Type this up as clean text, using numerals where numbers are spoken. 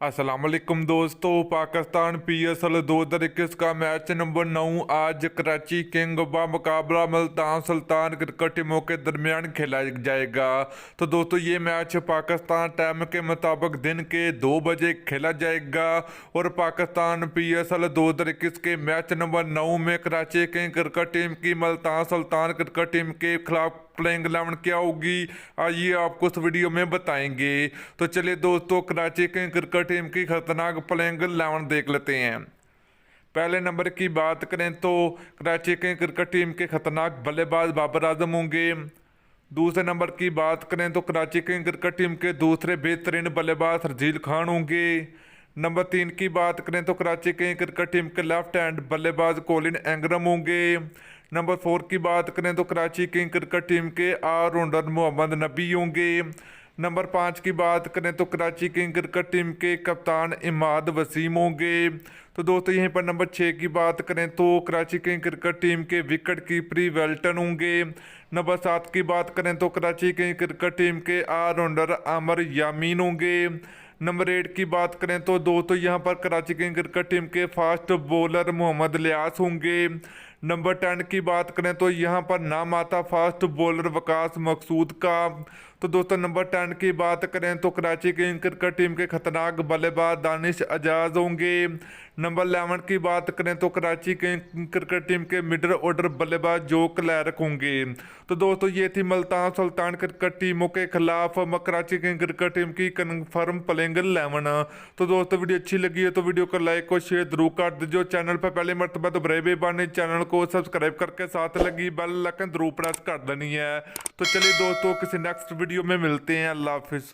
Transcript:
अस्सलामुअलैकुम दोस्तों, पाकिस्तान पीएसएल 2021 का मैच नंबर 9 आज कराची किंग व मुकाबला मुल्तान सुल्तान क्रिकेट टीमों के दरमियान खेला जाएगा। तो दोस्तों ये मैच पाकिस्तान टाइम के मुताबिक दिन के 2 बजे खेला जाएगा और पाकिस्तान पीएसएल 2021 के मैच नंबर 9 में कराची किंग क्रिकेट टीम की मुल्तान सुल्तान क्रिकेट टीम के खिलाफ प्लेइंग 11 क्या होगी, आइए आपको इस वीडियो में बताएंगे। तो चलिए दोस्तों, कराची किंग क्रिकेट टीम की खतरनाक प्लेइंग 11 देख लेते हैं। पहले नंबर की बात करें तो कराची किंग क्रिकेट टीम के खतरनाक बल्लेबाज बाबर आजम होंगे। दूसरे नंबर की बात करें तो कराची किंग क्रिकेट टीम के दूसरे बेहतरीन बल्लेबाज शर्जील खान होंगे। नंबर 3 की बात करें तो कराची किंग क्रिकेट टीम के लेफ्ट हैंड बल्लेबाज कोलिन एंग्रम होंगे। नंबर 4 की बात करें तो कराची किंग क्रिकेट टीम के ऑलराउंडर मोहम्मद नबी होंगे। नंबर 5 की बात करें तो कराची किंग क्रिकेट टीम के कप्तान इमाद वसीम होंगे। तो दोस्तों यहीं पर नंबर 6 की बात करें तो कराची किंग क्रिकेट टीम के विकेट कीपरी वेल्टन होंगे। नंबर 7 की बात करें तो कराची किंग क्रिकेट टीम के ऑलराउंडर आमर यामीन होंगे। नंबर 8 की बात करें तो दोस्तों यहाँ पर कराची किंग क्रिकेट टीम के फास्ट बॉलर मोहम्मद लियास होंगे। नंबर 10 की बात करें तो यहाँ पर नाम आता फास्ट बॉलर वकास मकसूद का। तो दोस्तों नंबर 10 की बात करें तो कराची किंग क्रिकेट टीम के खतरनाक बल्लेबाज दानिश अजाज होंगे। नंबर 11 की बात करें तो कराची किंग क्रिकेट टीम के मिडल ऑर्डर बल्लेबाज जो क्लैरक होंगे। तो दोस्तों ये थी मुल्तान सुल्तान क्रिकेट टीमों के खिलाफ कराची किंग क्रिकेट टीम की कन्फर्म प्लेइंग 11। तो दोस्तों वीडियो अच्छी लगी है तो वीडियो को लाइक और शेयर जरूर कर दीजिए। चैनल पर पहले मरतबा तो बड़े बेबानी चैनल को सब्सक्राइब करके साथ लगी बेल आइकन जरूर प्रेस कर देनी है। तो चलिए दोस्तों किसी नेक्स्ट वीडियो में मिलते हैं। अल्लाह हाफिज़।